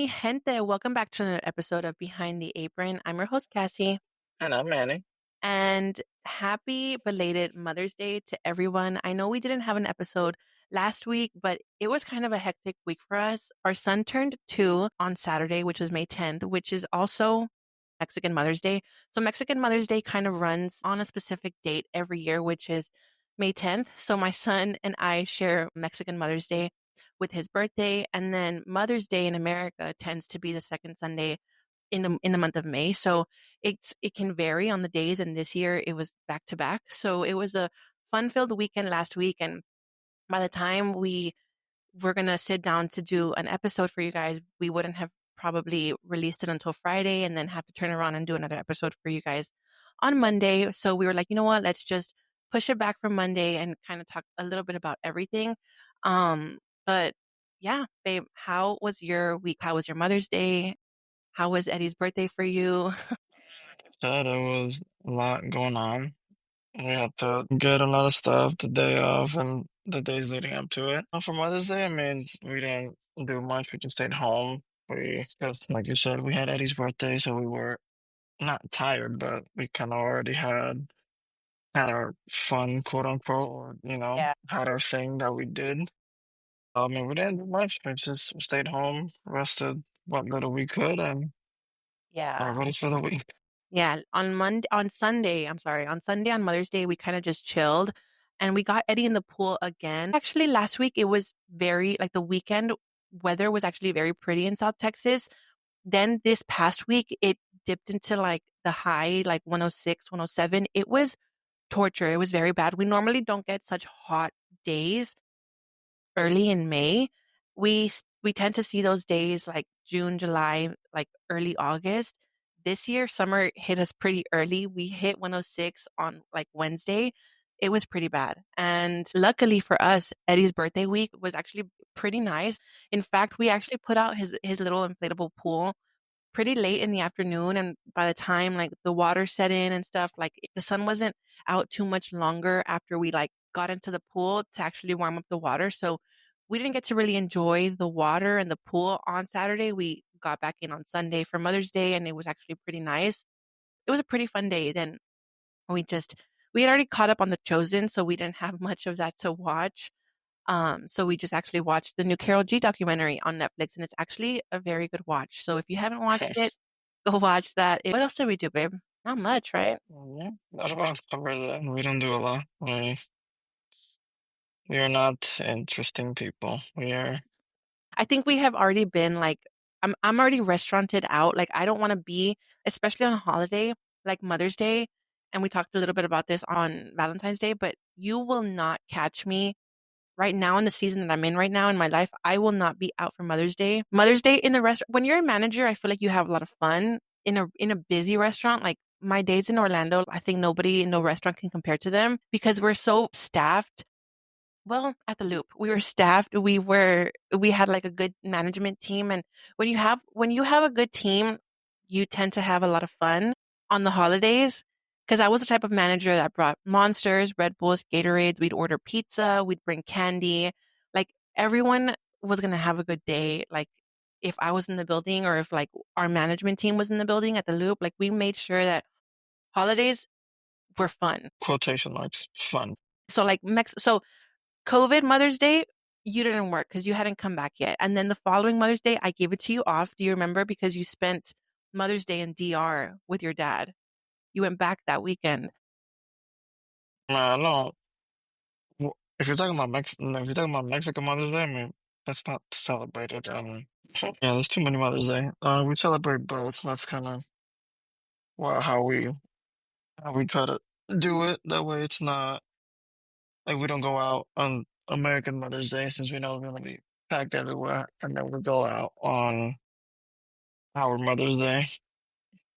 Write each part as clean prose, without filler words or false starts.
mi gente. Welcome back to another episode of Behind the Apron. I'm your host, Cassie, And I'm Manny. and happy belated Mother's Day to everyone. I know we didn't have an episode last week, but it was kind of a hectic week for us. Our son turned 2 on Saturday, which was May 10th, which is also Mexican Mother's Day. So Mexican Mother's Day kind of runs on a specific date every year, which is May 10th. So my son and I share Mexican Mother's Day with his birthday, and then Mother's Day in America tends to be the second Sunday in the month of May. So it can vary on the days, and this year it was back to back. So it was a fun-filled weekend last week, and by the time we were gonna sit down to do an episode for you guys, we wouldn't have probably released it until Friday and then have to turn around and do another episode for you guys on Monday. So we were like, you know what, let's just push it back from Monday and kind of talk a little bit about everything. But yeah, babe, how was your week? How was your Mother's Day? How was Eddie's birthday for you? Said there was a lot going on. We had to get a lot of stuff the day of and the days leading up to it. For Mother's Day, I mean, we didn't do much. We just stayed home. Because like you said, we had Eddie's birthday, so we were not tired, but we kind of already had our fun, quote unquote, or Yeah. had our thing that we did. I mean, we didn't do much. We just stayed home, rested what little we could, and are Yeah. ready for the week. Yeah, on Sunday, on Mother's Day, we kind of just chilled and we got Eddie in the pool again. Actually, last week it was the weekend weather was actually very pretty in South Texas. Then this past week, it dipped into like the high, like 106, 107. It was torture. It was very bad. We normally don't get such hot days early in May. We tend to see those days like June, July, like early August. This year, summer hit us pretty early. We hit 106 on like Wednesday. It was pretty bad. And luckily for us, Eddie's birthday week was actually pretty nice. In fact, we actually put out his little inflatable pool pretty late in the afternoon, and by the time like the water set in and stuff, like the sun wasn't out too much longer after we like got into the pool to actually warm up the water. So we didn't get to really enjoy the water and the pool on Saturday. We got back in on Sunday for Mother's Day, and it was actually pretty nice. It was a pretty fun day. Then we just we had already caught up on The Chosen, so we didn't have much of that to watch. So we just actually watched the new Carol G documentary on Netflix, and it's actually a very good watch. So if you haven't watched it, go watch that. What else did we do, babe? Not much, right? Yeah, that's about cover that. We don't do a lot. We are not interesting people. We are. I think we have already been like, I'm already restauranted out. Like I don't want to be, especially on a holiday like Mother's Day. And we talked a little bit about this on Valentine's Day, but you will not catch me right now in the season that I'm in right now in my life. I will not be out for Mother's Day. Mother's Day in the restaurant. When you're a manager, I feel like you have a lot of fun in a busy restaurant. Like my days in Orlando, I think nobody, no restaurant can compare to them because we're so staffed. Well, at the Loop, we were staffed. We had like a good management team, and when you have a good team, you tend to have a lot of fun on the holidays. Because I was the type of manager that brought Monsters, Red Bulls, Gatorades. We'd order pizza. We'd bring candy. Like everyone was gonna have a good day. Like if I was in the building or if like our management team was in the building at the Loop, like we made sure that holidays were fun. Quotation marks fun. So like so COVID Mother's Day, you didn't work because you hadn't come back yet. And then the following Mother's Day, I gave it to you off. Do you remember? Because you spent Mother's Day in DR with your dad. You went back that weekend. No. If you're talking about Mexican Mother's Day, I mean that's not celebrated. Yeah, there's too many Mother's Day. We celebrate both. That's kind of how we try to do it. That way, it's not like we don't go out on American Mother's Day since we know we're gonna be packed everywhere, and then we go out on our Mother's Day.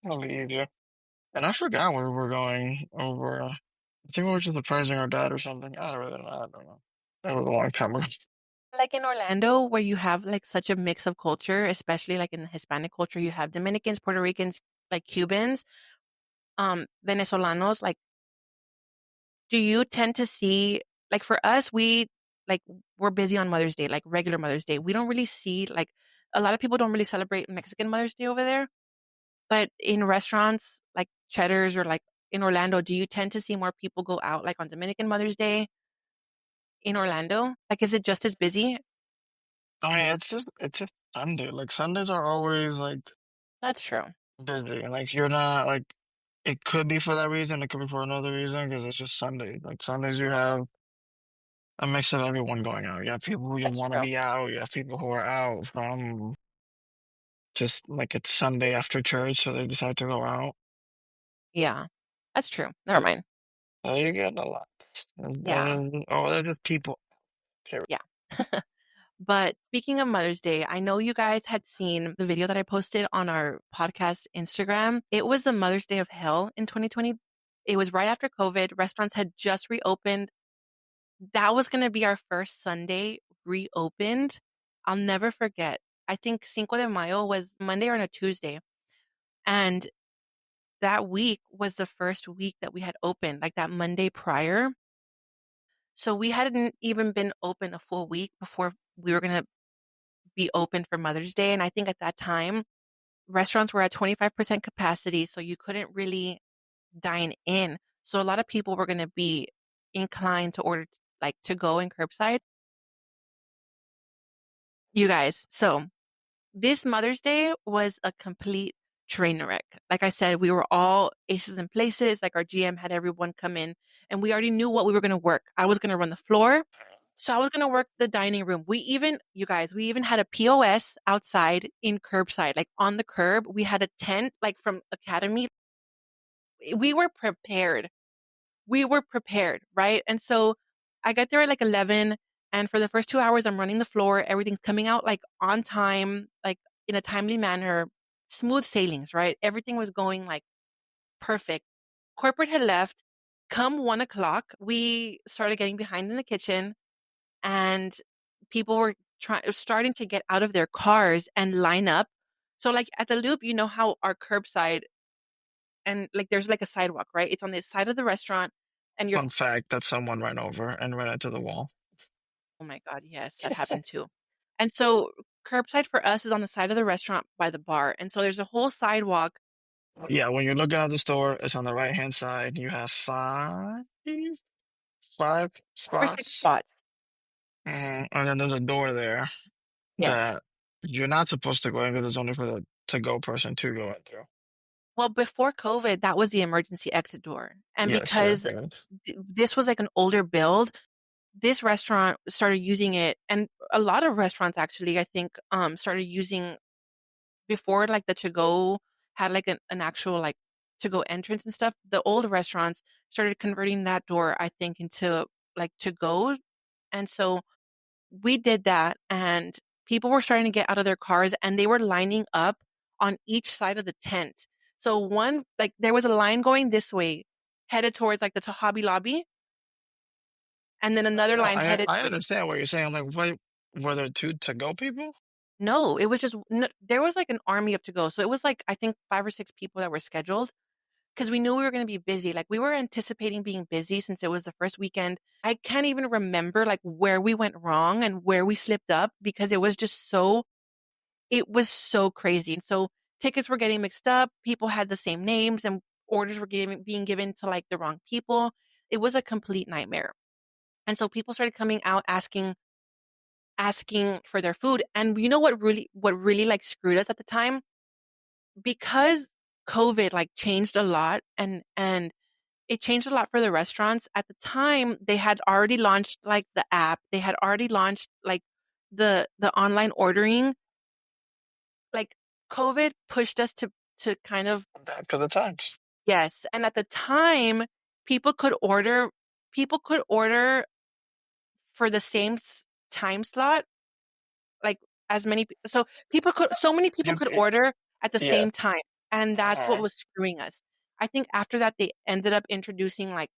That'll be easier. And I forgot where we were going over. I think we were just surprising our dad or something. I don't know. That was a long time ago. Like in Orlando, where you have like such a mix of culture, especially like in the Hispanic culture, you have Dominicans, Puerto Ricans, like Cubans, Venezolanos. Like, do you tend to see for us, like we're busy on Mother's Day, like regular Mother's Day. We don't really see like a lot of people don't really celebrate Mexican Mother's Day over there, but in restaurants like Cheddar's or like in Orlando, do you tend to see more people go out like on Dominican Mother's Day in Orlando? Like, is it just as busy? I mean, it's just Sunday. Like Sundays are always like That's true. busy, and like you're not like it could be for that reason, it could be for another reason because it's just Sunday. Like Sundays, you have a mix of everyone going out. You have people who just That's want to true. be out. You have people who are out from just like it's Sunday after church, so they decide to go out. Yeah, that's true. Never mind. So you get a lot. Yeah, They're just people. Period. yeah. But speaking of Mother's Day, I know you guys had seen the video that I posted on our podcast Instagram. It was the Mother's Day of Hell in 2020. It was right after COVID. Restaurants had just reopened. That was going to be our first Sunday reopened. I'll never forget. I think Cinco de Mayo was Monday or on a Tuesday. And that week was the first week that we had opened, like that Monday prior. So we hadn't even been open a full week before we were going to be open for Mother's Day. And I think at that time, restaurants were at 25% capacity. So you couldn't really dine in. So a lot of people were going to be inclined to order like to go and curbside. You guys. So this Mother's Day was a complete train wreck. Like I said, we were all aces in places. Like our GM had everyone come in and we already knew what we were going to work. I was going to run the floor. So I was going to work the dining room. You guys, we even had a POS outside in curbside, like on the curb. We had a tent, like from Academy. We were prepared. We were prepared, right? And so I got there at like 11. And for the first 2 hours, I'm running the floor. Everything's coming out like on time, like in a timely manner, smooth sailings, right? Everything was going like perfect. Corporate had left. Come 1 o'clock, we started getting behind in the kitchen and people were starting to get out of their cars and line up. So like at the Loop, you know how our curbside and like there's like a sidewalk, right? It's on the side of the restaurant and you're Fun fact that someone ran over and ran into the wall. oh my God, yes, that happened too. And so curbside for us is on the side of the restaurant by the bar. And so there's a whole sidewalk, Yeah, when you're looking at the store, it's on the right hand side. You have five 5 or 6 spots. spots. And then there's a door there Yes. that you're not supposed to go in because it's only for the to go person to go in through. Well, before COVID, that was the emergency exit door. And Yes, sir. because this was like an older build, this restaurant started using it, and a lot of restaurants actually, I think, started using before like the to go had like an actual like to go entrance and stuff. The old restaurants started converting that door, I think, into like to go, and so we did that, and people were starting to get out of their cars, and they were lining up on each side of the tent. So one like there was a line going this way, headed towards like the Hobby Lobby, and then another No, line I headed I to understand what you're saying. I'm like, wait, were there two to go people? no, it was just there was like an army of to go. So it was like I think 5 or 6 people that were scheduled because we knew we were going to be busy. Like we were anticipating being busy since it was the first weekend. I can't even remember like where we went wrong and where we slipped up because it was so crazy. And so tickets were getting mixed up. People had the same names and orders were being given to like the wrong people. It was a complete nightmare. And so people started coming out asking for their food. And you know what really like screwed us at the time? Because COVID like changed a lot and it changed a lot for the restaurants. At the time, they had already launched like the app. They had already launched like the online ordering. Like COVID pushed us to kind of Back to the times. yes. And at the time, people could order people could order for the same time slot like as many so people could so many people You, could order at the yeah. same time, and that's what was screwing us. I think after that they ended up introducing like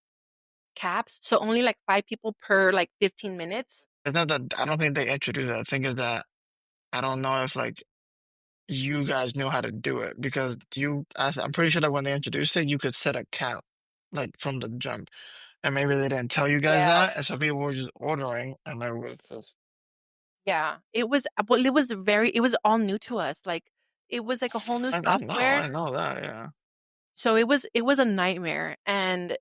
caps, so only like 5 people per like 15 minutes. It's not that I don't think they introduced that. The thing is that I don't know if like you guys knew how to do it because I'm pretty sure that when they introduced it, you could set a cap like from the jump, and maybe they didn't tell you guys Yeah, that, and so people were just ordering, and they were just Yeah, it was well, it was all new to us, like, it was like a whole new software, I know that, yeah. so it was a nightmare, and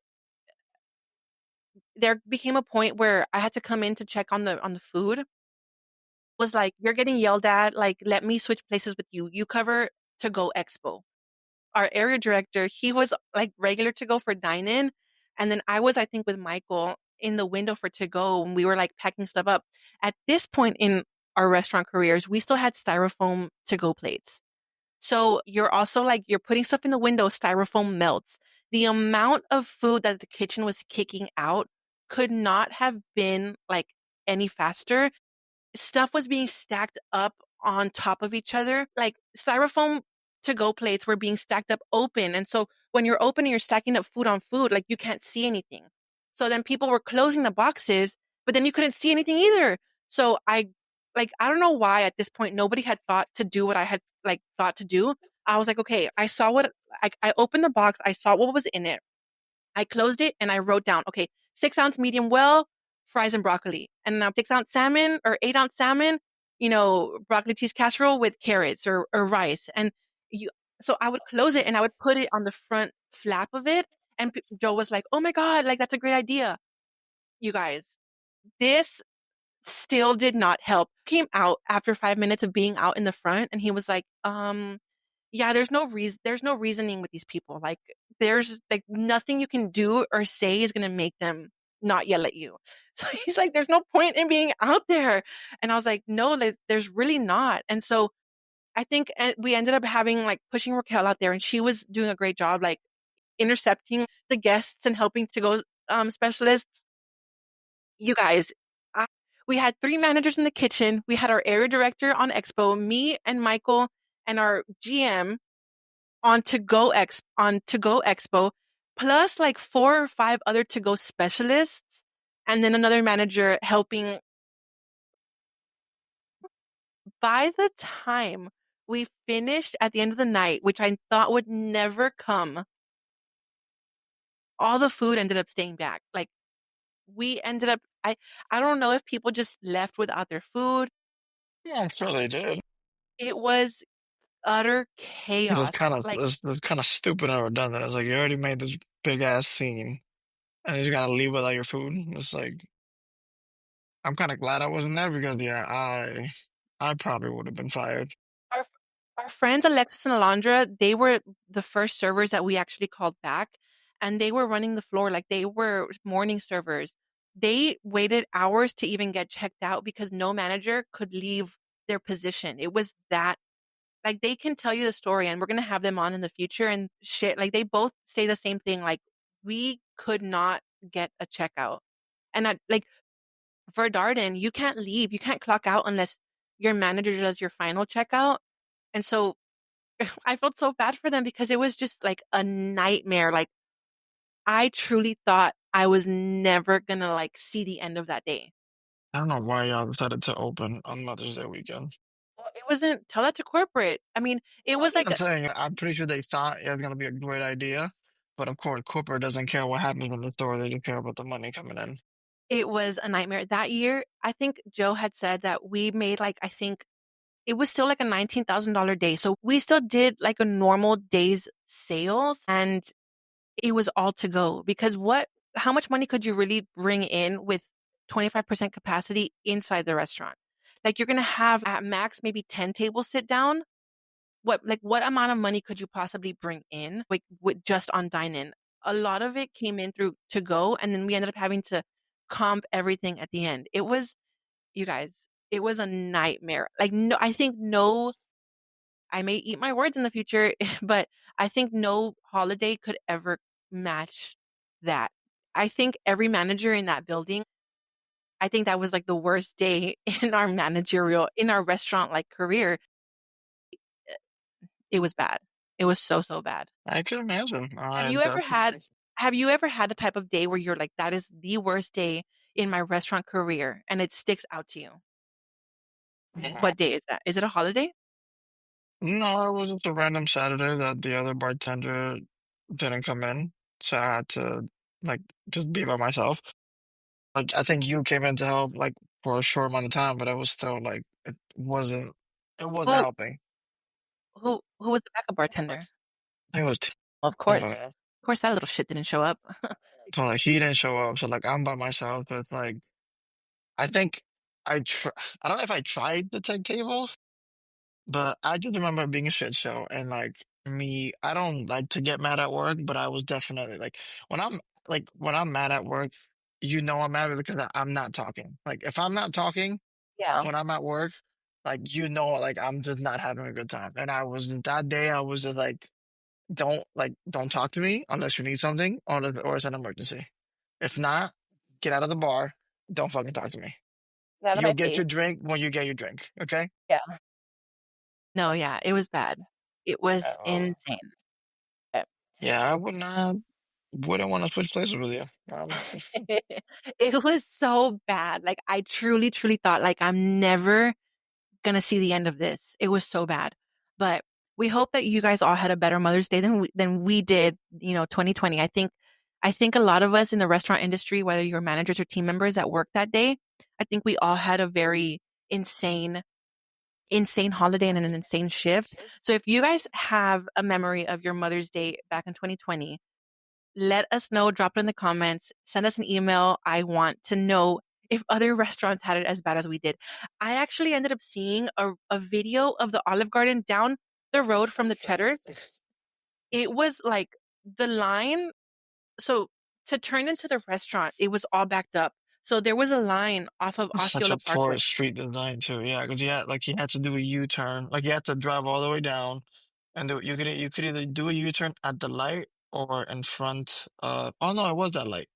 there became a point where I had to come in to check on the food, was like, "You're getting yelled at, like, let me switch places with you. You cover to go expo." Our area director, he was, like, regular to go for dine-in, and then I was, I think, with Michael in the window for to go, and we were, like, packing stuff up. At this point in our restaurant careers, we still had styrofoam to go plates. So you're also like, you're putting stuff in the window, styrofoam melts. The amount of food that the kitchen was kicking out could not have been like any faster. Stuff was being stacked up on top of each other. Like styrofoam to go plates were being stacked up open. And so when you're opening, you're stacking up food on food, like you can't see anything. So then people were closing the boxes, but then you couldn't see anything either. So I don't know why at this point nobody had thought to do what I had like thought to do. I was like, okay, I opened the box, I saw what was in it. I closed it and I wrote down, okay, 6 ounce medium well, fries and broccoli. And now 6 ounce salmon or 8 ounce salmon, broccoli cheese casserole with carrots or rice. And you, so I would close it and I would put it on the front flap of it. And Joe was like, oh my God, like that's a great idea. You guys, this still did not help. Came out after 5 minutes of being out in the front and he was like, yeah, there's no reasoning with these people. Like there's like nothing you can do or say is going to make them not yell at you. So he's like, there's no point in being out there. And I was like, no, there's really not. And so I think we ended up having like pushing Raquel out there and she was doing a great job, like intercepting the guests and helping to go, specialists. You guys, I, we had three managers in the kitchen. We had our area director on Expo, me and Michael and our GM on to go expo, plus like four or five other to go specialists, and then another manager helping. By the time we finished at the end of the night, which I thought would never come, all the food ended up staying back. Like we ended up, I don't know if people just left without their food. Yeah, I'm sure they did. It was utter chaos. Like It's kind of stupid and redundant. It's like you already made this big ass scene, and you just gotta leave without your food. It's like I'm kind of glad I wasn't there because yeah, I probably would have been fired. our our friends Alexis and Alondra, they were the first servers that we actually called back, and they were running the floor like they were morning servers. They waited hours to even get checked out because no manager could leave their position. It was that like they can tell you the story, and we're gonna have them on in the future and shit. Like they both say the same thing. Like we could not get a checkout, and like for Darden, you can't leave, you can't clock out unless your manager does your final checkout. And so I felt so bad for them because it was just like a nightmare. Like I truly thought I was never gonna like see the end of that day. I don't know why y'all decided to open on Mother's Day weekend. Well, it wasn't tell that to corporate. I mean, it I'm was like not saying I'm pretty sure they thought it was gonna be a great idea, but of course, corporate doesn't care what happens in the store; they just care about the money coming in. it was a nightmare. That year, I think Joe had said that we made like I think it was still like a $19,000 day. So we still did like a normal day's sales and it was all to go because how much money could you really bring in with 25% capacity inside the restaurant? Like you're going to have at max maybe 10 tables sit down. What amount of money could you possibly bring in like with just on dine in? A lot of it came in through to go and then we ended up having to comp everything at the end. It was, you guys, it was a nightmare. Like no, I think no, I may eat my words in the future, but I think no holiday could ever match that. I think every manager in that building, I think that was like the worst day in our restaurant like career. It was bad. It was so, so bad. I can imagine. Have I you ever definitely. had, have you ever had a type of day where you're like, that is the worst day in my restaurant career and it sticks out to you? What day is that? Is it a holiday? No, it was just a random Saturday that the other bartender didn't come in, so I had to like just be by myself. Like I think you came in to help like for a short amount of time, but it was still like it wasn't Who helping. who was the backup bartender? I think it was Of Tim, course. Of course, that little shit didn't show up. so like she didn't show up, so like I'm by myself. So it's like I think I don't know if I tried to take tables, but I just remember it being a shit show and like me. I don't like to get mad at work, but I was definitely when I'm when I'm mad at work, I'm mad because I'm not talking. Like if I'm not talking Yeah. when I'm at work, like I'm just not having a good time. And I was that day, I was just don't talk to me unless you need something or it's an emergency. If not, get out of the bar. Don't fucking talk to me. Get out of You'll my get face. your drink when you get your drink. Okay? Yeah. No, yeah, it was bad. It was Uh, insane. Uh, yeah, I wouldn't want to switch places with you. It was so bad. Like I truly, truly thought like I'm never gonna see the end of this. It was so bad. But we hope that you guys all had a better Mother's Day than we did, 2020. I think a lot of us in the restaurant industry, whether you're managers or team members that worked that day, I think we all had a very insane, insane holiday and an insane shift. So if you guys have a memory of your Mother's Day back in 2020, let us know, drop it in the comments, send us an email. I want to know if other restaurants had it as bad as we did. I actually ended up seeing a video of the Olive Garden down the road from the Cheddar's. It was like the line. So to turn into the restaurant, it was all backed up. So there was a line off of Such Osceola a poor Parkway. street design too. Yeah, because he had to do a U-turn. Like you had to drive all the way down, and you could either do a U-turn at the light or in front. Oh no, it was that light.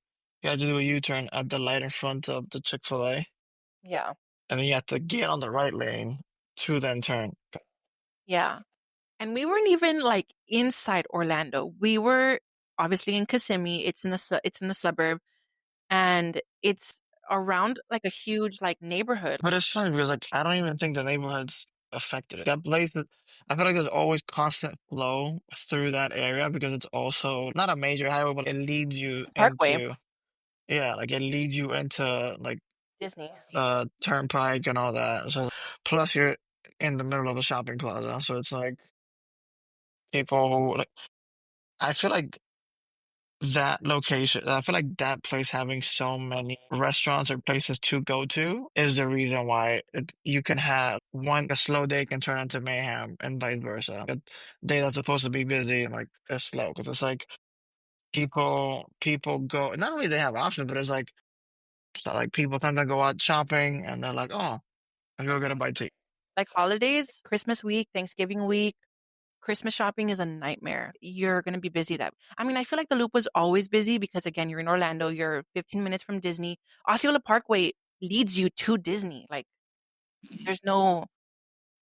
You had to do a U-turn at the light in front of the Chick-fil-A, Yeah. and then you had to get on the right lane to then turn. Yeah. And we weren't even like inside Orlando. We were obviously in Kissimmee. It's in the suburb, and it's around like a huge like neighborhood. But it's funny because like I don't even think the neighborhood's affected it. That place, I feel like there's always constant flow through that area because it's also not a major highway, but it leads you Parkway, into yeah, like it leads you into like Disney. turnpike and all that. So plus you're in the middle of a shopping plaza, so it's like people like I feel like that location, I feel like that place having so many restaurants or places to go to is the reason why you can have a slow day can turn into mayhem and vice versa. A day that's supposed to be busy and like it's slow because it's like people go, not only they have options, but it's like, so like people tend to go out shopping and they're like, oh, I go get a bite to eat. Like holidays, Christmas week, Thanksgiving week, Christmas shopping is a nightmare. You're going to be busy that. I mean, I feel like the Loop was always busy because again, you're in Orlando, you're 15 minutes from Disney. Osceola Parkway leads you to Disney. Like there's no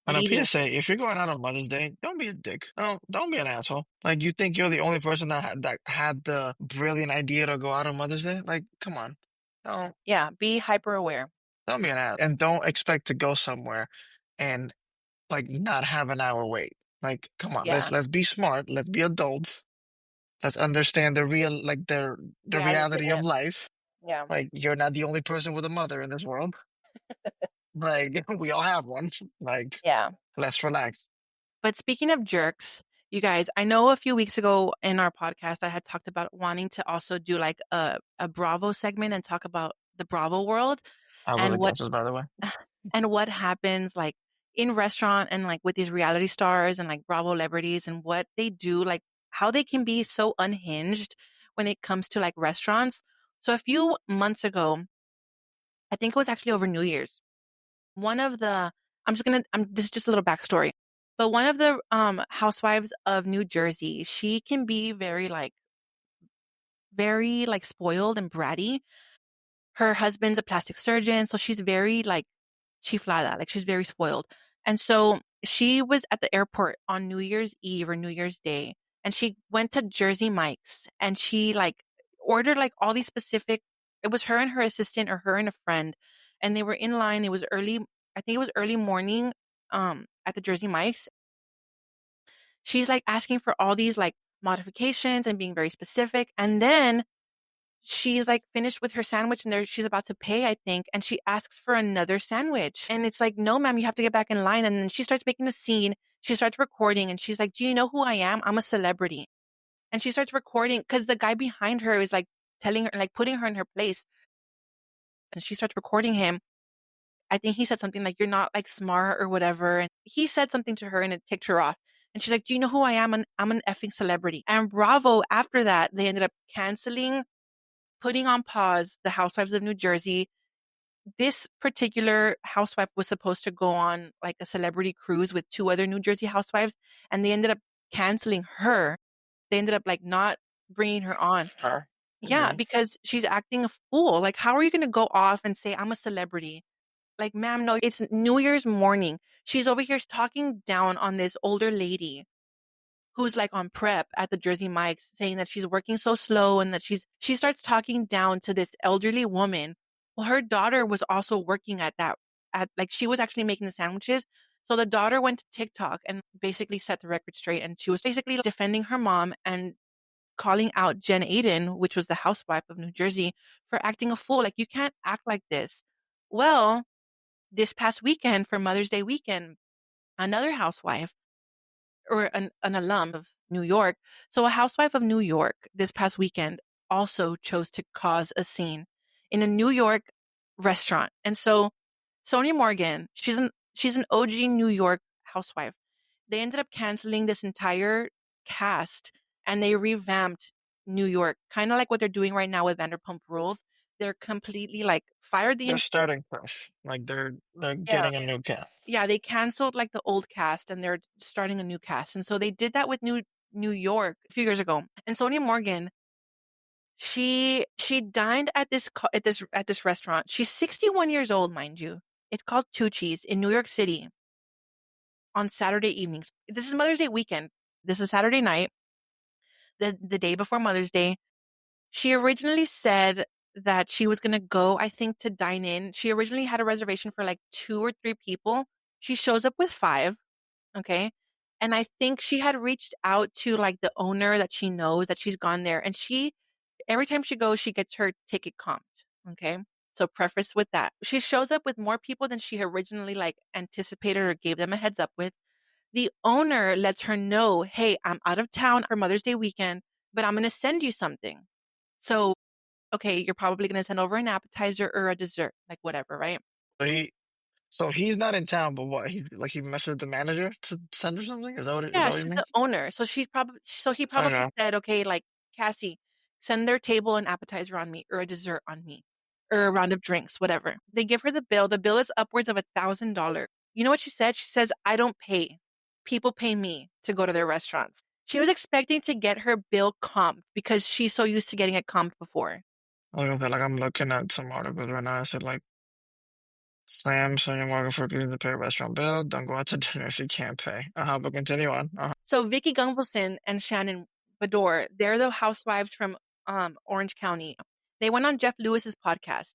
And a leaving. PSA, if you're going out on Mother's Day, don't be a dick. Don't be an asshole. Like you think you're the only person that had the brilliant idea to go out on Mother's Day? Like, come on. Don't Yeah, be hyper aware. don't be an ass. And don't expect to go somewhere and like not have an hour wait. Like, come on, Yeah, let's be smart, let's be adults, let's understand the reality of reality of it. life. Yeah. Like you're not the only person with a mother in this world. Like we all have one. Like, Yeah. let's relax. But speaking of jerks, you guys, I know a few weeks ago in our podcast, I had talked about wanting to also do like a Bravo segment and talk about the Bravo world I and really guess this, by the way. what happens like in restaurant and like with these reality stars and like Bravolebrities and what they do, like how they can be so unhinged when it comes to like restaurants. So a few months ago, I think it was actually over New Year's, one of the this is just a little backstory, but one of the housewives of New Jersey, she can be very like spoiled and bratty. Her husband's a plastic surgeon, so she's very like chiflada, like she's very spoiled. And so she was at the airport on New Year's Eve or New Year's Day, and she went to Jersey Mike's and she like ordered like all these specific. It was her and her assistant or her and a friend, and they were in line. It was early. I think it was early morning. At the Jersey Mike's, she's like asking for all these like modifications and being very specific, and then she's like finished with her sandwich and she's about to pay, I think, and she asks for another sandwich. And it's like, no, ma'am, you have to get back in line. And then she starts making a scene. She starts recording and she's like, do you know who I am? I'm a celebrity. And she starts recording because the guy behind her is like telling her, like putting her in her place. And she starts recording him. I think he said something like, you're not like smart or whatever. And he said something to her and it ticked her off. And she's like, do you know who I am? I'm an effing celebrity. And Bravo, after that, they ended up canceling, putting on pause the Housewives of New Jersey. This particular housewife was supposed to go on like a celebrity cruise with two other New Jersey housewives, and they ended up canceling her. They ended up like not bringing her on. Her. Yeah, Okay. because she's acting a fool. Like, how are you going to go off and say, I'm a celebrity? Like, ma'am, no, it's New Year's morning. She's over here talking down on this older lady who's like on prep at the Jersey Mike's, saying that she's working so slow and that she starts talking down to this elderly woman. Well, her daughter was also working at that, at like she was actually making the sandwiches. So the daughter went to TikTok and basically set the record straight, and she was basically defending her mom and calling out Jen Aiden, which was the housewife of New Jersey, for acting a fool. Like, you can't act like this. Well, this past weekend for Mother's Day weekend, another housewife or an alum of New York. So a housewife of New York this past weekend also chose to cause a scene in a New York restaurant. And so Sonja Morgan, she's an OG New York housewife. They ended up canceling this entire cast and they revamped New York, kind of like what they're doing right now with Vanderpump Rules. They're completely like fired the They're starting fresh. Like they're yeah. getting a new cast. Yeah, they canceled like the old cast and they're starting a new cast. And so they did that with New York a few years ago. And Sonia Morgan, she dined at at this restaurant. She's 61 years old, mind you. It's called Tucci's in New York City on Saturday evenings. This is Mother's Day weekend. This is Saturday night, the day before Mother's Day. She originally said that she was going to go, I think, to dine in. She originally had a reservation for like two or three people. She shows up with five. Okay. And I think she had reached out to like the owner that she knows that she's gone there. And every time she goes, she gets her ticket comped. Okay. So preface with that. She shows up with more people than she originally like anticipated or gave them a heads up with. The owner lets her know, hey, I'm out of town for Mother's Day weekend, but I'm going to send you something. So, okay, you're probably going to send over an appetizer or a dessert, like whatever, right? So he's not in town, but what? He messed with the manager to send her something? Is Yeah, that what you she's mean? the owner. So he probably Okay. said, okay, like, Cassie, send their table an appetizer on me or a dessert on me or a round of drinks, whatever. They give her the bill. The bill is upwards of $1,000. You know what she said? She says, I don't pay. People pay me to go to their restaurants. She was expecting to get her bill comped because she's so used to getting it comped before. Like I'm looking at some articles right now. I said like slam Sonja Morgan for refusing to pay a restaurant bill. Don't go out to dinner if you can't pay. But continue on. So Vicky Gunvalson and Shannon Bador, they're the housewives from Orange County. They went on Jeff Lewis's podcast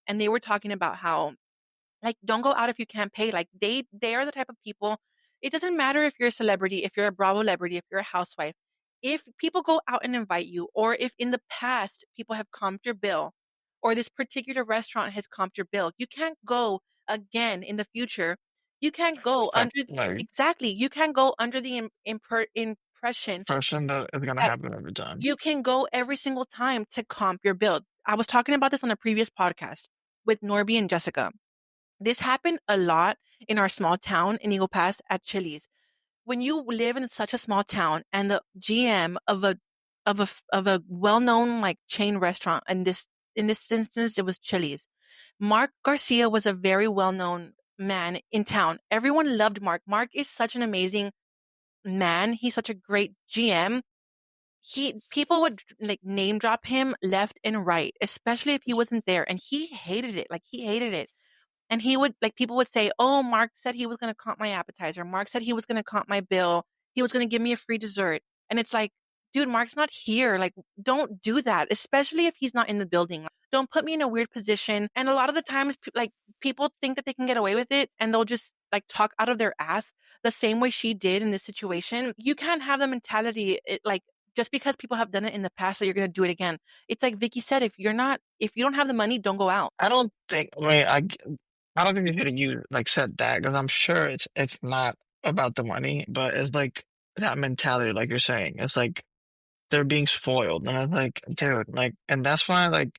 and they were talking about how, like, don't go out if you can't pay. Like, they are the type of people. It doesn't matter if you're a celebrity, if you're a Bravolebrity, if you're a housewife. If people go out and invite you, or if in the past people have comped your bill, or this particular restaurant has comped your bill, you can't go again in the future. You can't go under Like exactly. You can't go under the impression first thing that is gonna that happen every time. you can go every single time to comp your bill. I was talking about this on a previous podcast with Norby and Jessica. This happened a lot in our small town in Eagle Pass at Chili's. When you live in such a small town and the GM of a well-known like chain restaurant, and in this instance it was Chili's. Mark Garcia was a very well-known man in town. Everyone loved Mark. Mark is such an amazing man. He's such a great GM. People would like name drop him left and right, especially if he wasn't there, and he hated it. Like, he hated it. And he would like people would say, "Oh, Mark said he was going to comp my appetizer. Mark said he was going to comp my bill. He was going to give me a free dessert." And it's like, dude, Mark's not here. Like, don't do that, especially if he's not in the building. Don't put me in a weird position. And a lot of the times, like, people think that they can get away with it and they'll just like talk out of their ass the same way she did in this situation. You can't have the mentality like just because people have done it in the past, that you're gonna do it again. It's like Vicky said, if you don't have the money, don't go out. I don't think. I mean, I don't think you should have used like said that because I'm sure it's not about the money, but it's like that mentality, like you're saying. It's like they're being spoiled, and I'm like, dude, like, and that's why, like,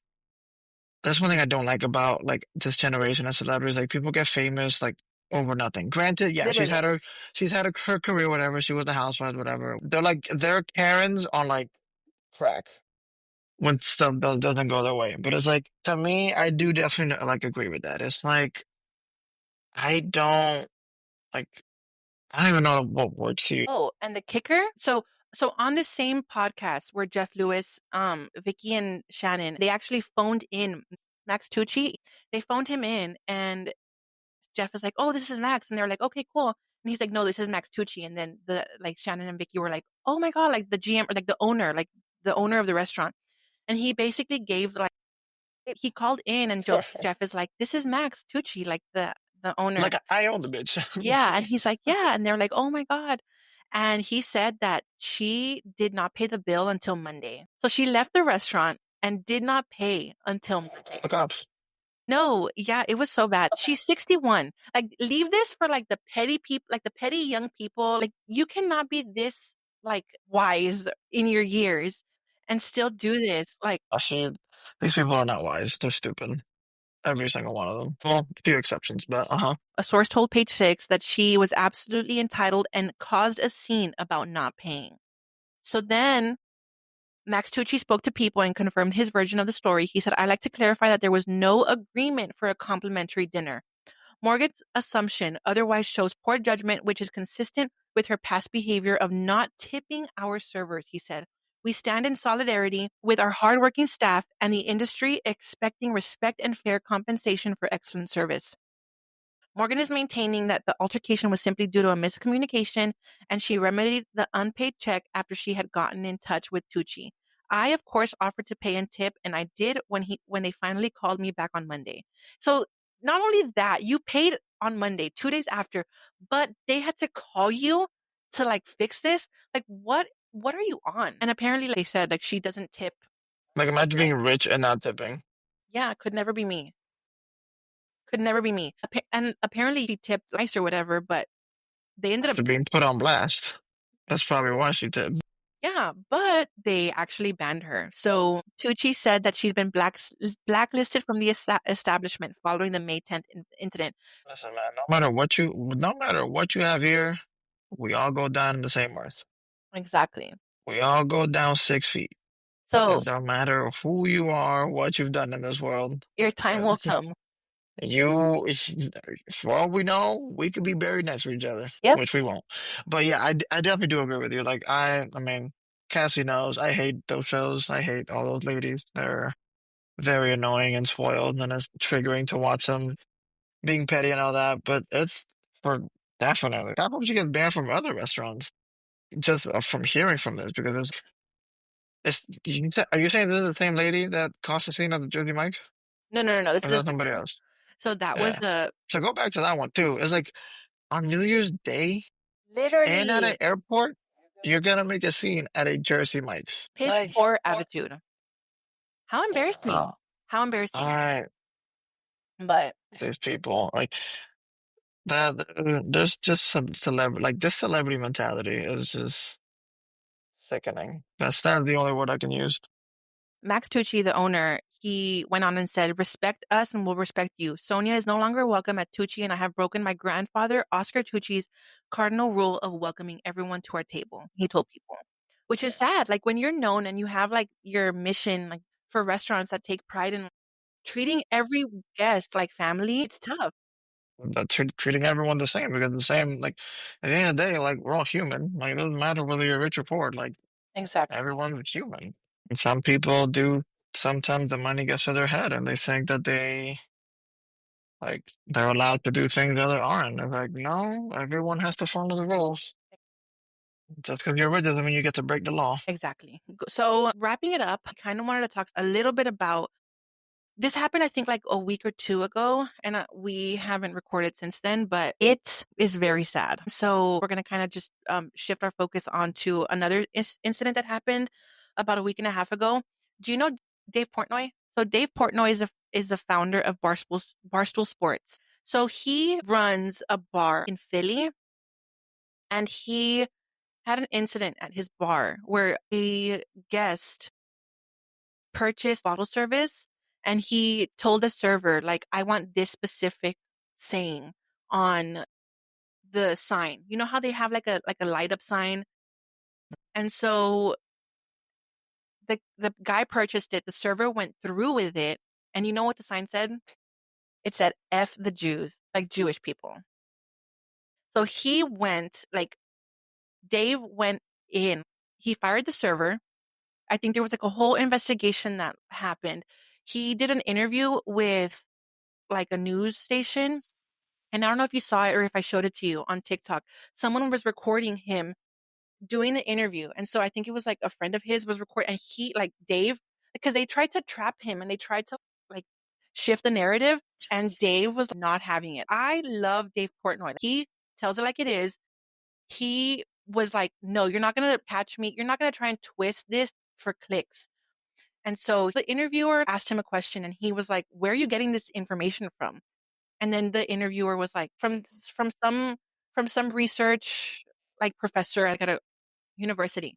that's one thing I don't like about like this generation of celebrities. Like, people get famous like over nothing. Granted, yeah, Literally. she's had her career, whatever. She was a housewife, whatever. They're Karens on like crack when stuff doesn't go their way. But it's like to me, I do definitely like agree with that. It's like I don't like I don't even know what word to use. Oh, and the kicker? So on this same podcast where Jeff Lewis, Vicky and Shannon, they actually phoned in Max Tucci. They phoned him in and Jeff is like, "Oh, this is Max." And they're like, "Okay, cool." And he's like, "No, this is Max Tucci." And then the like Shannon and Vicky were like, "Oh my God," like the GM or like the owner of the restaurant. And he basically gave like he called in and Jeff is like, "This is Max Tucci, like the owner." Like I own the bitch. Yeah, and he's like, "Yeah." And they're like, "Oh my God." And he said that she did not pay the bill until Monday. So she left the restaurant and did not pay until Monday. The cops. No, yeah, it was so bad. She's 61. Like, leave this for like the petty people, like the petty young people. Like, you cannot be this like wise in your years and still do this. Like, Actually, these people are not wise. They're stupid. Every single one of them. Well, a few exceptions, but uh-huh. a source told Page Six that she was absolutely entitled and caused a scene about not paying. So then Max Tucci spoke to People and confirmed his version of the story. He said, "I'd like to clarify that there was no agreement for a complimentary dinner. Morgan's assumption otherwise shows poor judgment, which is consistent with her past behavior of not tipping our servers," he said. "We stand in solidarity with our hardworking staff and the industry, expecting respect and fair compensation for excellent service." Morgan is maintaining that the altercation was simply due to a miscommunication and she remedied the unpaid check after she had gotten in touch with Tucci. "I, of course, offered to pay and tip, and I did when they finally called me back on Monday." So not only that, you paid on Monday, 2 days after, but they had to call you to like fix this. Like what are you on? And apparently like, they said like she doesn't tip Like imagine again. being rich and not tipping. Yeah, could never be me. Could never be me. And apparently she tipped nice or whatever, but they ended up, After being put on blast. That's probably why she tipped. yeah, but they actually banned her. So Tucci said that she's been blacklisted from the establishment following the May 10th incident. Listen, man, no matter what you have here, we all go down in the same earth. Exactly. We all go down 6 feet. So It don't matter who you are, what you've done in this world. your time will come. You, for all we know, we could be buried next to each other, Yep. which we won't. But yeah, I definitely do agree with you. Like I mean, Cassie knows I hate those shows. I hate all those ladies. They're very annoying and spoiled, and it's triggering to watch them being petty and all that. But it's for definitely. I hope she gets banned from other restaurants just from hearing from this because are you saying this is the same lady that caused the scene at the Jersey Mike's? No, no, no, no. This Or is is a that somebody different. else? So that was Yeah. the So go back to that one too. It's like on New Year's Day and at an literally airport, you're gonna make a scene at a Jersey Mike's. piss Like, poor attitude. How embarrassing. oh, How all embarrassing. right, But these people like that. There's just some celebrity like this celebrity mentality is just sickening. That's not the only word I can use. Max Tucci, the owner, he went on and said, "Respect us and we'll respect you. Sonja is no longer welcome at Tucci, and I have broken my grandfather, Oscar Tucci's cardinal rule of welcoming everyone to our table," he told People. Which is sad. Like when you're known and you have like your mission, like for restaurants that take pride in treating every guest like family, it's tough. That treating everyone the same because the same like at the end of the day, like we're all human. Like it doesn't matter whether you're rich or poor. Like Exactly. everyone's human. And some people do. Sometimes the money gets to their head, and they think that they're allowed to do things that they aren't. It's like no, everyone has to follow the rules. Just because you're rich doesn't mean you get to break the law. Exactly. So wrapping it up, I kind of wanted to talk a little bit about This happened, I think, like a week or two ago, and we haven't recorded since then, but it is very sad. So we're going to kind of just shift our focus onto another incident that happened about a week and a half ago. Do you know Dave Portnoy? So Dave Portnoy is the founder of Barstool Sports. So he runs a bar in Philly, and he had an incident at his bar where a guest purchased bottle service, and he told the server, like, I want this specific saying on the sign. You know how they have like a light up sign? And so the guy purchased it, the server went through with it, and you know what the sign said? It said F the Jews, like Jewish people. So he went, like, Dave went in. He fired the server. I think there was like a whole investigation that happened. He did an interview with like a news station. And I don't know if you saw it or if I showed it to you on TikTok. Someone was recording him doing the interview. And so I think it was like a friend of his was recording, and he, like Dave, because they tried to trap him and they tried to like shift the narrative, and Dave was not having it. I love Dave Portnoy. He tells it like it is. He was like, no, you're not going to catch me. You're not going to try and twist this for clicks. And so the interviewer asked him a question, and he was like, where are you getting this information from? And then the interviewer was like, from some research like professor at a university.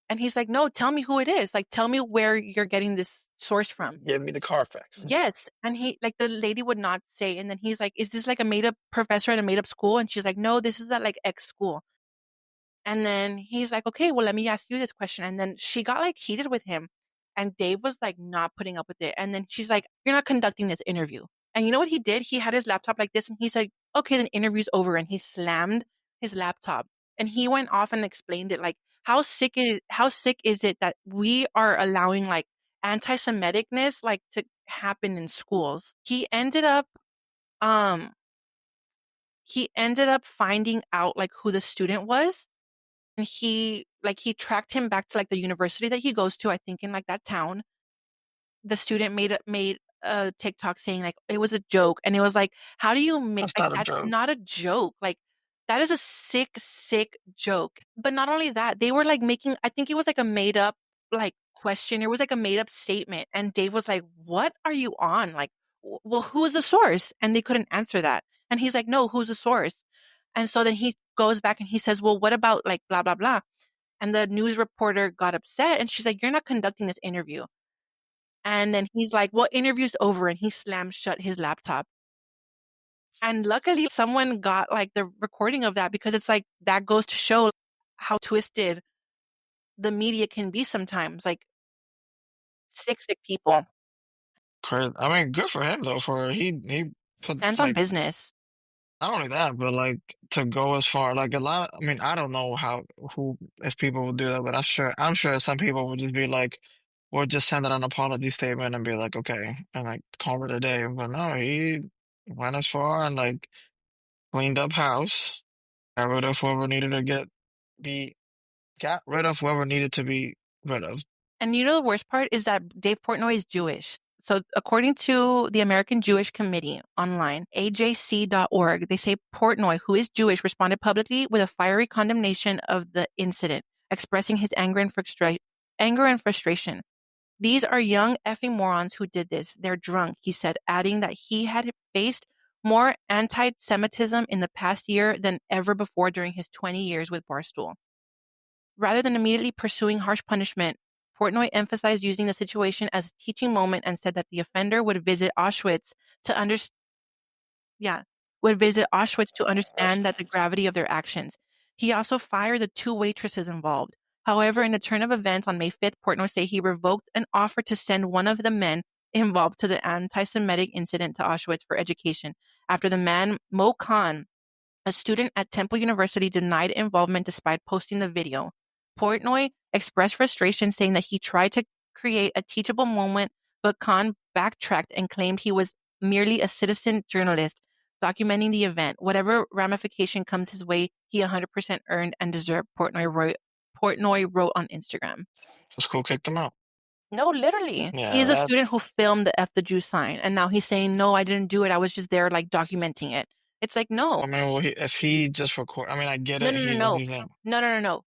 And he's like, no, tell me who it is. Like, tell me where you're getting this source from. Give me the Carfax. Yes. And he, like, the lady would not say. And then he's like, is this like a made up professor at a made up school? And she's like, no, this is at like X school. And then he's like, okay, well, let me ask you this question. And then she got like heated with him. And Dave was like not putting up with it. And then she's like, you're not conducting this interview. And you know what he did? He had his laptop like this, and he's like, okay, then interview's over. And he slammed his laptop. And he went off and explained it, like, how sick is it that we are allowing like anti-Semiticness like to happen in schools? Um he ended up finding out like who the student was, and he tracked him back to like the university that he goes to, I think in like that town. The student made a TikTok saying like it was a joke, and it was like, how do you make, That's like, not a that's joke. not a joke. Like, that is a sick joke. But not only that, they were like making, I think it was like a made up like question. It was like a made up statement, and Dave was like, what are you on? Like, well, who's the source? And they couldn't answer that. And he's like, no, who's the source? And so then he goes back and he says, well, what about like blah blah blah? And the news reporter got upset, and she's like, you're not conducting this interview. And then he's like, well, interview's over. And he slammed shut his laptop. And luckily, someone got like the recording of that, because it's like that goes to show how twisted the media can be sometimes. Like, sick people. Crazy. I mean, good for him though. For he put Stands on like business. not only that, but like to go as far like a lot. I mean, I don't know how who if people would do that, but I'm sure some people would just be like, or just send out an apology statement and be like, okay, and like call it a day. But no, he went as far and like cleaned up house, got rid of whoever needed to be got rid of whoever needed to be rid of. And you know the worst part is that Dave Portnoy is Jewish. So according to the American Jewish Committee online, ajc.org, they say Portnoy, who is Jewish, responded publicly with a fiery condemnation of the incident, expressing his anger and frustration. These are young effing morons who did this. They're drunk, he said, adding that he had faced more anti-Semitism in the past year than ever before during his 20 years with Barstool. Rather than immediately pursuing harsh punishment, Portnoy emphasized using the situation as a teaching moment and said that the offender would visit Auschwitz to yeah, understand that the gravity of their actions. He also fired the two waitresses involved. However, in a turn of events on May 5th, Portnoy said he revoked an offer to send one of the men involved to the anti-Semitic incident to Auschwitz for education after the man, Mo Khan, a student at Temple University, denied involvement despite posting the video. Portnoy expressed frustration, saying that he tried to create a teachable moment, but Khan backtracked and claimed he was merely a citizen journalist documenting the event. Whatever ramification comes his way, he 100% earned and deserved, Portnoy wrote on Instagram. Just cool kicked him out. No, literally. He Yeah, is a student who that's. filmed the F the Jew sign, and now he's saying, "No, I didn't do it. I was just there, like, documenting it." It's like, no. I mean, well, if he just record, I mean, I get No, it. no, no, He no. he's in No, no, no, no.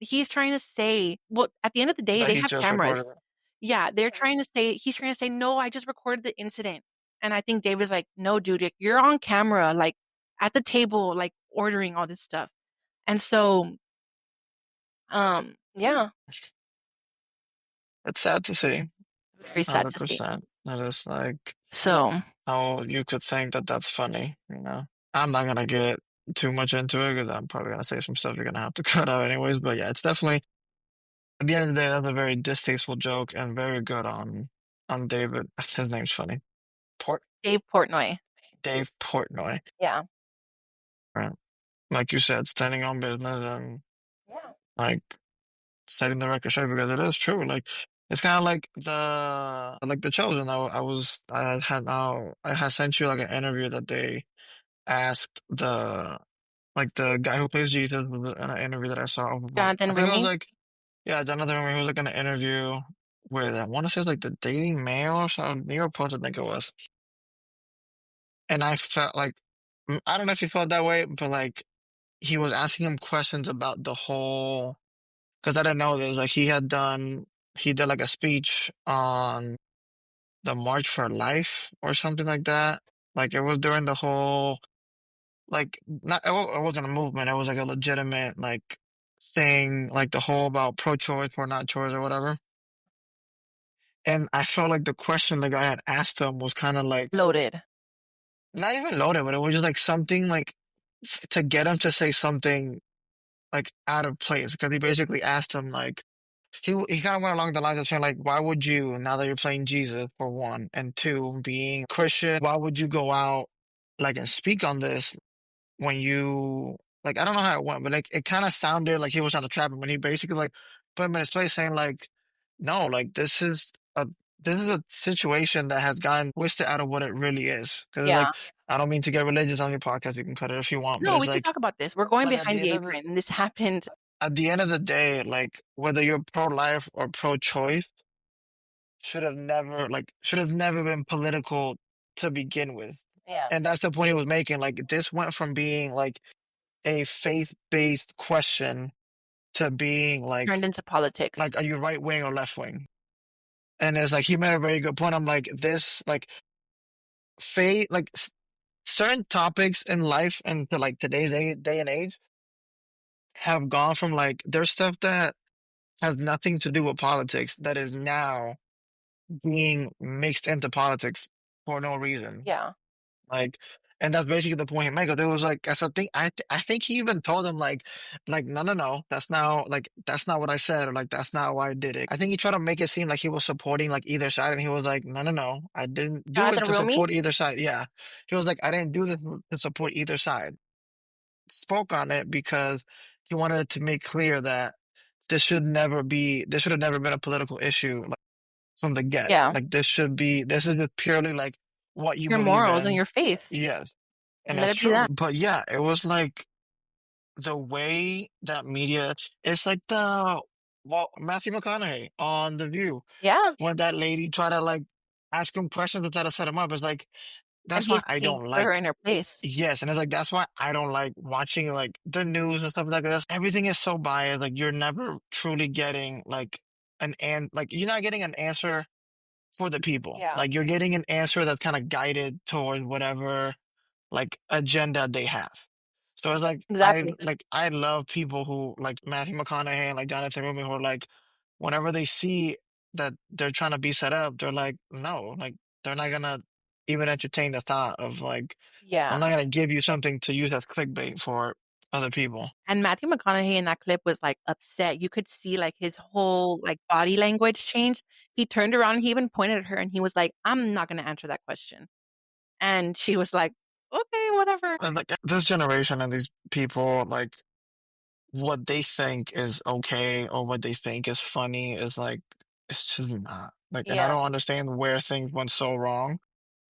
He's trying to say, well, at the end of the day, that they he have just cameras. recorded it. Yeah, they're trying to say he's trying to say, "No, I just recorded the incident." And I think Dave is like, "No, dude, like, you're on camera, like, at the table, like, ordering all this stuff." And so, yeah, It's sad to see, very sad to see. 100%. That is like So, how you could think that that's funny, you know? I'm not gonna get too much into it because I'm probably gonna say some stuff you're gonna have to cut out anyways. But yeah, it's definitely at the end of the day, that's a very distasteful joke and very good on David. His name's funny. Port Dave Portnoy. Dave Portnoy. Yeah. Right. Like you said, standing on business and Yeah. like setting the record straight because it is true. Like it's kind of like the Chosen. I had sent you like an interview that they asked the guy who plays Jesus was in an interview that I saw. I Jonathan think it was Rumi. like yeah, Jonathan Rumi, he was like in an interview with I want to say it's like the Daily Mail or something, New York Post, I think it was. And I felt like I don't know if he felt that way, but like he was asking him questions about the whole because I didn't know this. Like he did like a speech on the March for Life or something like that. Like it was during the whole like not it wasn't a movement. It was like a legitimate like thing, like the whole about pro-choice or not choice or whatever. And I felt like the question the guy had asked him was kind of like Loaded. not even loaded, but it was just like something like to get him to say something like out of place because he basically asked him like he kind of went along the lines of saying like why would you now that you're playing Jesus for one and two being Christian why would you go out like and speak on this when you like I don't know how it went but like it kind of sounded like he was trying to trap him when he basically like put him in his place saying like no like this is a situation that has gotten twisted out of what it really is because Yeah. like I don't mean to get religious on your podcast you can cut it if you want but No, it's we can talk about this. We're going like at behind the the end of the apron, and this happened. at the end of the day, like whether you're pro-life or pro-choice, should have never been political to begin with. Yeah. And that's the point he was making. Like this went from being like a faith-based question to being Turned into politics. like are you right wing or left wing? And it's like he made a very good point. I'm like this like faith like certain topics in life and to like today's day and age have gone from like there's stuff that has nothing to do with politics that is now being mixed into politics for no reason. Yeah. Like, and that's basically the point he made. 'Cause it was like, I think he even told him like, no, no, no, that's not what I said, or like, that's not why I did it. I think he tried to make it seem like he was supporting like either side, and he was like, no, no, no, I didn't do it Jonathan to Rumi? support either side. Yeah, he was like, I didn't do this to support either side. Spoke on it because he wanted to make clear that this should have never been a political issue from the get. Yeah. Like this is just purely like what you Your believe morals and in. your faith. Yes. And And let that's it be true. that. But yeah, it was like the way that media it's like Matthew McConaughey on The View Yeah. when that lady tried to like ask him questions and try to set him up. It's like And that's why I he don't put her like in her place. yes, and it's like that's why I don't like watching like the news and stuff like that. Everything is so biased. Like you're never truly getting like like you're not getting an answer for the people. Yeah. Like you're getting an answer that's kind of guided towards whatever like agenda they have. So it's Exactly. like I love people who like Matthew McConaughey and like Jonathan Rubin who are like whenever they see that they're trying to be set up, they're like, no, like they're not gonna even entertain the thought of like I'm Yeah. not gonna give you something to use as clickbait for other people. And Matthew McConaughey in that clip was, like, upset. You could see, like, his whole, like, body language changed. He turned around, he even pointed at her, and he was like, "I'm not gonna answer that question." And she was like, "Okay, whatever." And like this generation and these people like what they think is okay or what they think is funny is like it's just not like and I Yeah. don't understand where things went so wrong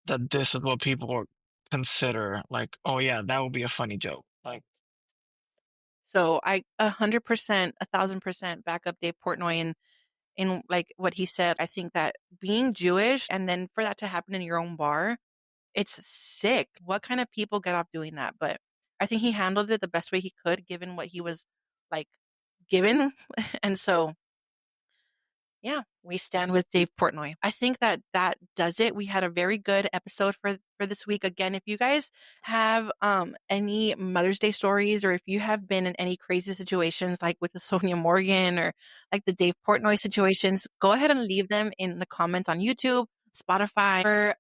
that this is what people would consider like oh yeah that would be a funny joke like So I 100%, 1,000% back up Dave Portnoy, in like what he said. I think that being Jewish and then for that to happen in your own bar, it's sick. What kind of people get off doing that? But I think he handled it the best way he could given what he was like given. And so yeah, we stand with Dave Portnoy. I think that that does it. We had a very good episode for this week. Again, if you guys have any Mother's Day stories, or if you have been in any crazy situations like with the Sonja Morgan or like the Dave Portnoy situations, go ahead and leave them in the comments on YouTube, Spotify, or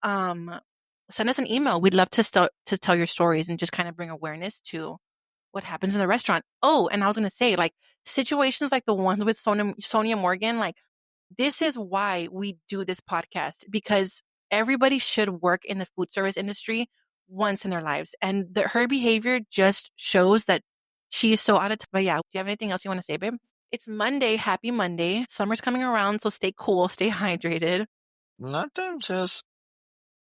send us an email. We'd love to tell your stories and just kind of bring awareness to what happens in the restaurant. Oh, and I was gonna say, like situations like the ones with Sonja Morgan, like this is why we do this podcast, because everybody should work in the food service industry once in their lives. And her behavior just shows that she is so out of touch. But yeah, do you have anything else you want to say, babe? It's Monday. Happy Monday. Summer's coming around, so stay cool, stay hydrated. Nothing. Just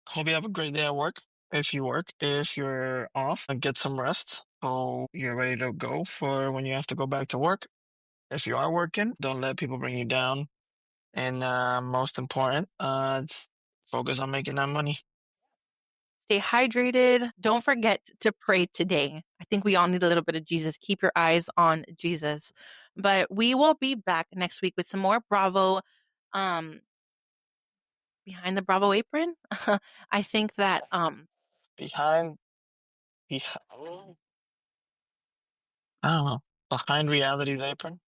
hope you have a great day at work. If you work, if you're off, get some rest. So you're ready to go for when you have to go back to work. If you are working, don't let people bring you down. And most important, focus on making that money. Stay hydrated. Don't forget to pray today. I think we all need a little bit of Jesus. Keep your eyes on Jesus. But we will be back next week with some more Bravo. Um, Behind the Bravo apron. I think that Behind, behind, I don't know, behind reality's apron.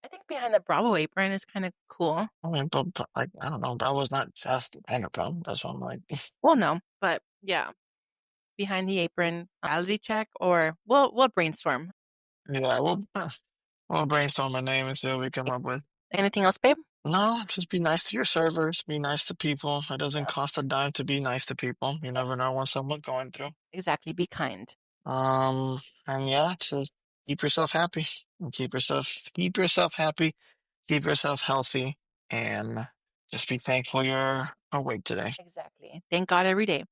I think behind the Bravo apron is kind of cool. I mean, but like, I don't know, that was not just behind. That's what I'm like. Well, no, but yeah, behind the apron, reality check, or we'll brainstorm. Yeah, we'll brainstorm a name and see what we come up with. Anything else, babe? No, just be nice to your servers, be nice to people. It doesn't Yeah, cost a dime to be nice to people. You never know what someone's going through. exactly. Be kind. Um, and yeah, just keep yourself happy. And keep yourself happy, keep yourself healthy, and just be thankful you're awake today. Exactly. Thank God every day.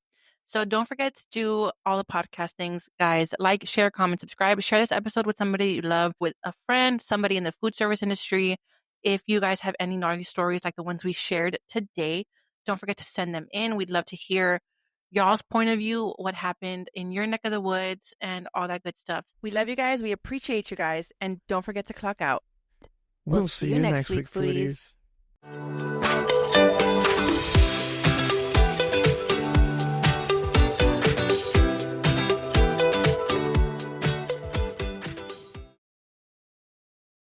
So don't forget to do all the podcast things, guys. Like, share, comment, subscribe. Share this episode with somebody you love, with a friend, somebody in the food service industry. If you guys have any naughty stories like the ones we shared today, don't forget to send them in. We'd love to hear y'all's point of view, what happened in your neck of the woods, and all that good stuff. We love you guys. We appreciate you guys. And don't forget to clock out. We'll see you next week, foodies.